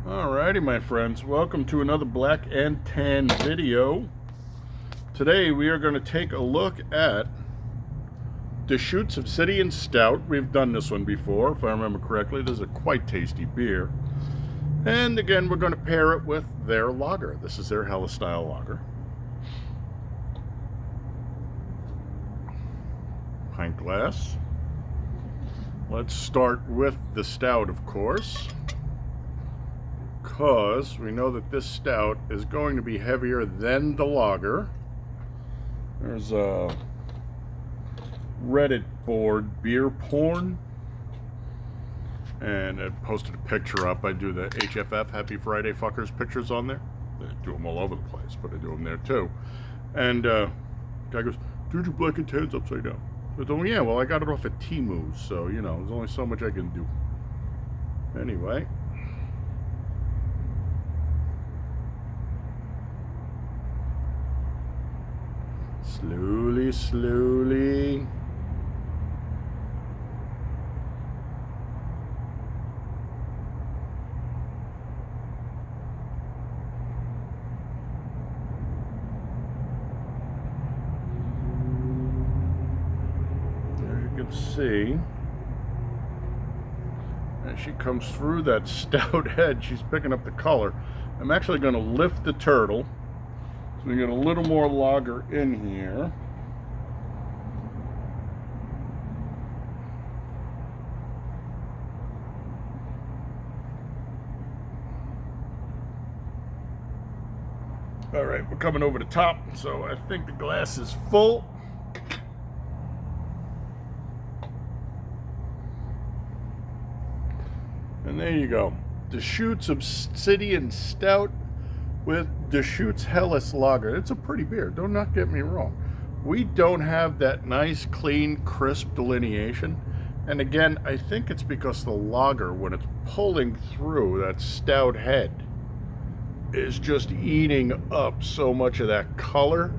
Alrighty, my friends, welcome to another Black and Tan video. Today we are going to take a look at Deschutes Obsidian Stout. We've done this one before, if I remember correctly. This is a quite tasty beer. And again, we're going to pair it with their lager. This is their Helles style lager. Pint glass. Let's start with the stout, of course, because we know that this stout is going to be heavier than the lager. There's a Reddit board, beer porn, and it posted a picture up. I do the HFF, Happy Friday Fuckers pictures on there. I do them all over the place, but I do them there too. And guy goes, dude, your Black and Tan's upside down. I told him, yeah, well, I got it off at Timu's, so, you know, there's only so much I can do. Anyway. Slowly, slowly. See, as she comes through that stout head, she's picking up the color. I'm actually going to lift the turtle so we get a little more lager in here. All right, we're coming over the top, so I think the glass is full. And there you go. Deschutes Obsidian Stout with Deschutes Helles-lager. It's a pretty beer. Do not get me wrong. We don't have that nice, clean, crisp delineation. And again, I think it's because the lager, when it's pulling through that stout head, is just eating up so much of that color.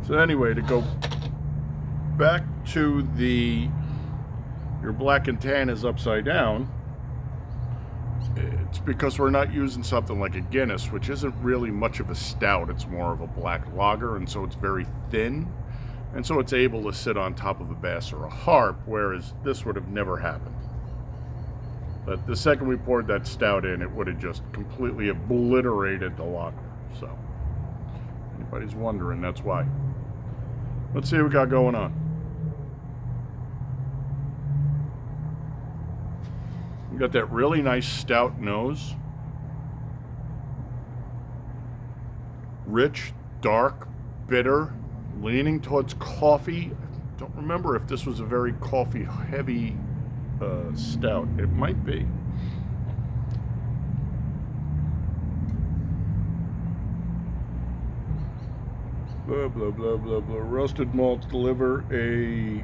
So anyway, to go back to your Black and Tan is upside down, it's because we're not using something like a Guinness, which isn't really much of a stout. It's more of a black lager, and so it's very thin, and so it's able to sit on top of a bass or a harp, whereas this would have never happened. But the second we poured that stout in, it would have just completely obliterated the lager. So, if anybody's wondering, that's why. Let's see what we got going on. We got that really nice stout nose. Rich, dark, bitter, leaning towards coffee. I don't remember if this was a very coffee heavy stout. It might be. Blah, blah, blah, blah, blah. Roasted malts deliver a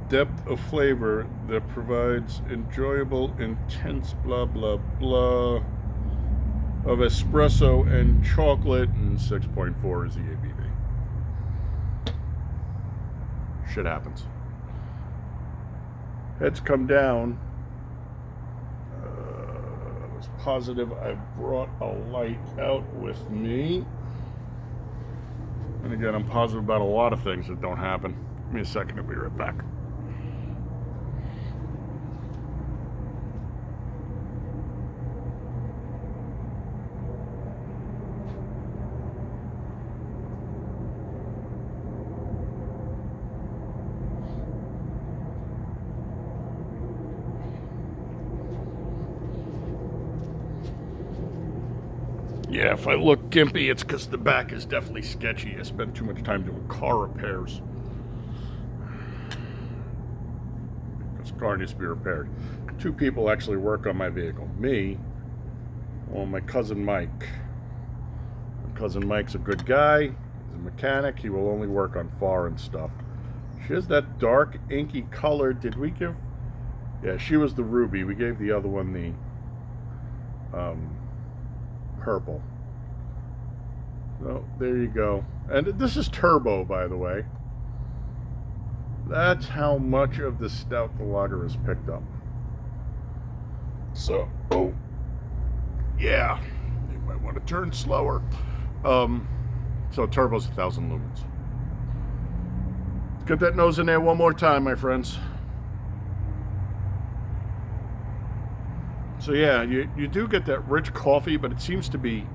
depth of flavor that provides enjoyable, intense blah blah blah of espresso and chocolate, and 6.4 is the ABV. Shit happens. Heads come down. I was positive I brought a light out with me. And again, I'm positive about a lot of things that don't happen. Give me a second, I'll be right back. Yeah, if I look gimpy, it's because the back is definitely sketchy. I spent too much time doing car repairs. This car needs to be repaired. Two people actually work on my vehicle. Me, well, my cousin Mike. My cousin Mike's a good guy. He's a mechanic. He will only work on foreign stuff. She has that dark, inky color. Did we give... Yeah, she was the ruby. We gave the other one the purple. So there you go. And this is turbo, by the way. That's how much of the stout the lager has picked up. So, oh, yeah, you might want to turn slower. So turbo's 1,000 lumens. Get that nose in there one more time, my friends. So yeah, you do get that rich coffee, but it seems to be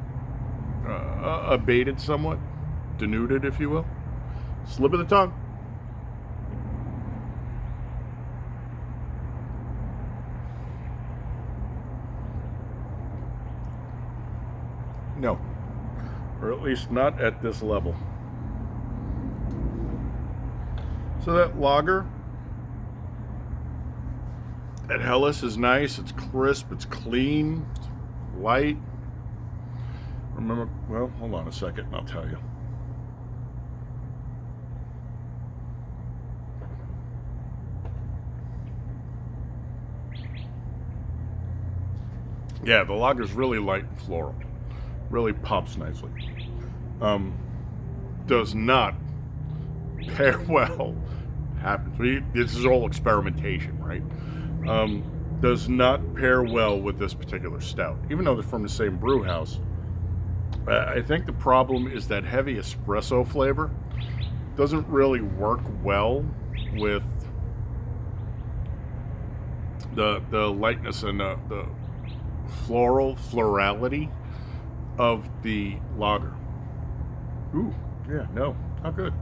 abated somewhat, denuded, if you will. Slip of the tongue. No, or at least not at this level. So that lager at Helles is nice. It's crisp. It's clean. It's light. Remember, well, hold on a second and I'll tell you. Yeah, the lager's really light and floral. Really pops nicely. Does not pair well. This is all experimentation, right? Does not pair well with this particular stout, even though they're from the same brew house. I think the problem is that heavy espresso flavor doesn't really work well with the lightness and the florality of the lager. Ooh, yeah, no, not good.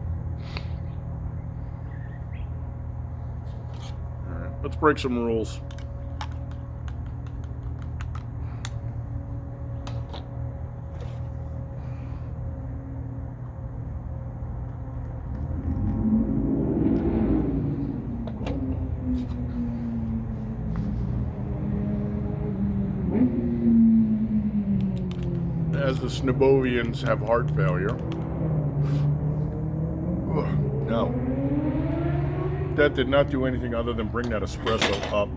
All right, let's break some rules. As the Snobovians have heart failure. Ugh, no. That did not do anything other than bring that espresso up.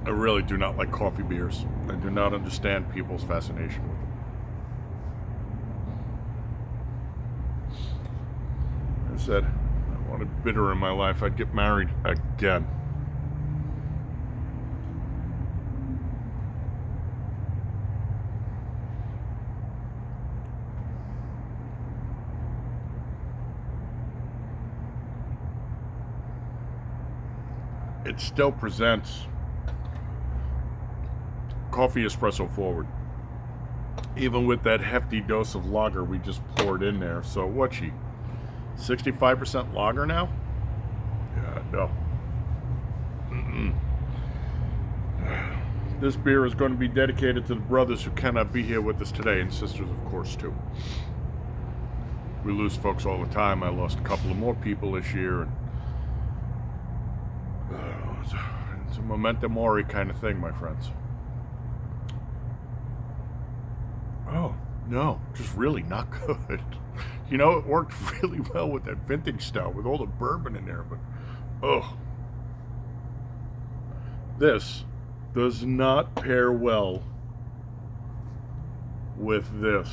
I really do not like coffee beers. I do not understand people's fascination with them. I said, I wanted bitter in my life. I'd get married again. It still presents coffee espresso forward, even with that hefty dose of lager we just poured in there. So what's she, 65% lager now? Yeah, no. Mm-mm. This beer is going to be dedicated to the brothers who cannot be here with us today, and sisters, of course, too. We lose folks all the time. I lost a couple of more people this year, and it's a memento mori kind of thing, my friends. Oh, no, just really not good. You know, it worked really well with that vintage stout with all the bourbon in there, but, oh. This does not pair well with this.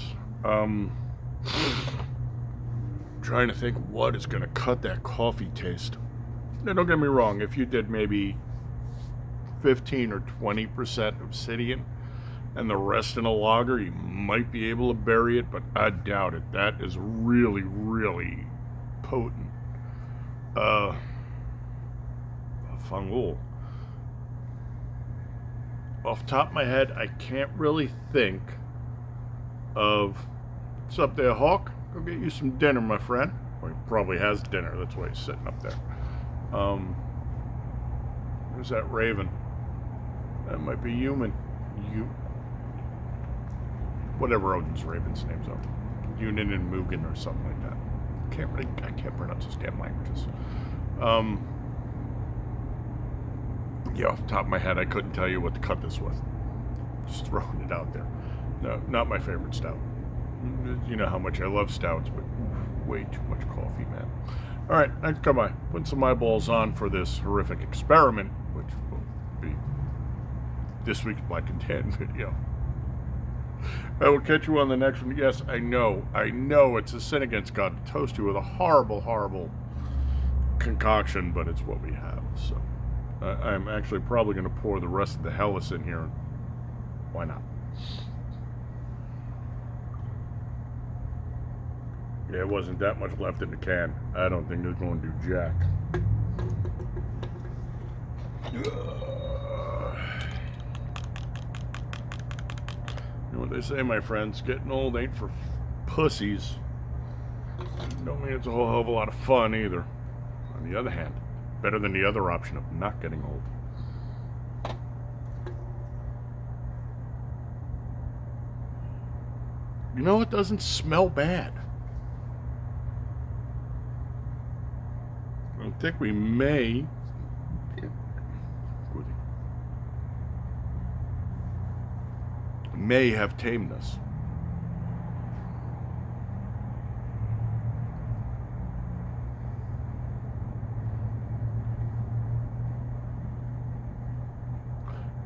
Trying to think what is going to cut that coffee taste. Now, don't get me wrong, if you did maybe 15 or 20% Obsidian and the rest in a lager, you might be able to bury it, but I doubt it. That is really, really potent. Fangul. Off the top of my head, I can't really think of... What's up there, Hawk? Go get you some dinner, my friend. Well, he probably has dinner. That's why he's sitting up there. Where's that raven? That might be human. Whatever Odin's raven's names are. Unin and Mugen or something like that. I can't pronounce those damn languages. Yeah, off the top of my head, I couldn't tell you what to cut this with. Just throwing it out there. No, not my favorite stout. You know how much I love stouts, but way too much coffee, man. All right, next come by. Putting some eyeballs on for this horrific experiment, which will be this week's Black and Tan video. I will catch you on the next one. Yes, I know it's a sin against God to toast you with a horrible, horrible concoction, but it's what we have. So, I'm actually probably going to pour the rest of the Helles in here. Why not? Yeah, it wasn't that much left in the can. I don't think it's going to do jack. You know what they say, my friends? Getting old ain't for pussies. Don't mean it's a whole hell of a lot of fun either. On the other hand, better than the other option of not getting old. You know, it doesn't smell bad. I think we may have tamed this.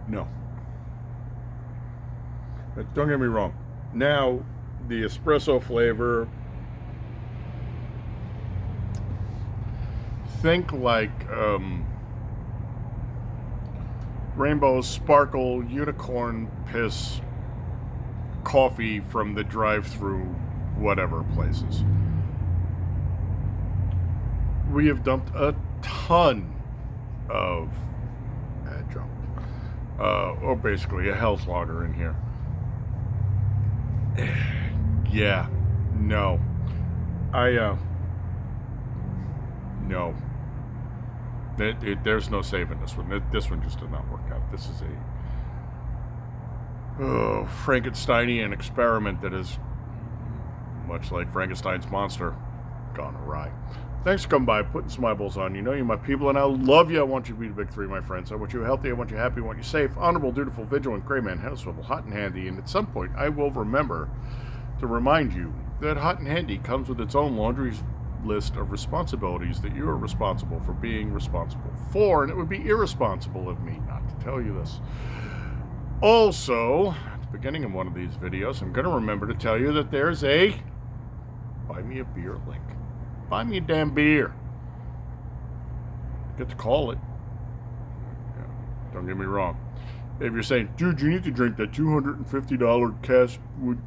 No. But don't get me wrong. Now, the espresso flavor, think like rainbow sparkle unicorn piss coffee from the drive-through whatever places. We have dumped a ton of or basically a helles-lager in here. Yeah, no. No. There's no saving this one. This one just did not work out. This is a Frankensteinian experiment that is, much like Frankenstein's monster, gone awry. Thanks for coming by, putting some eyeballs on. You know you're my people, and I love you. I want you to be the big three, my friends. I want you healthy, I want you happy, I want you safe, honorable, dutiful, vigilant, gray man, head swivel, hot and handy. And at some point, I will remember to remind you that hot and handy comes with its own laundry list of responsibilities that you are responsible for being responsible for, and it would be irresponsible of me not to tell you this. Also, at the beginning of one of these videos, I'm going to remember to tell you that there's a buy me a beer link. Buy me a damn beer. Get to call it. Yeah, don't get me wrong. If you're saying, dude, you need to drink that $250 cash wood,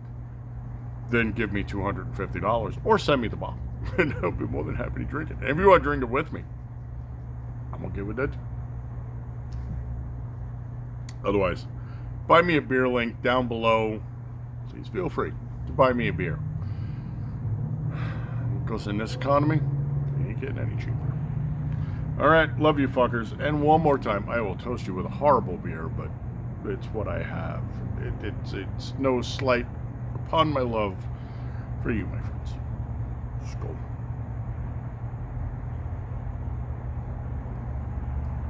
then give me $250 or send me the bottle. And I'll be more than happy to drink it. And if you want to drink it with me, I'm going to give it that. Otherwise, buy me a beer link down below. Please feel free to buy me a beer. Because in this economy, you ain't getting any cheaper. Alright, love you fuckers. And one more time, I will toast you with a horrible beer, but it's what I have. It's no slight upon my love for you, my friends. Skol.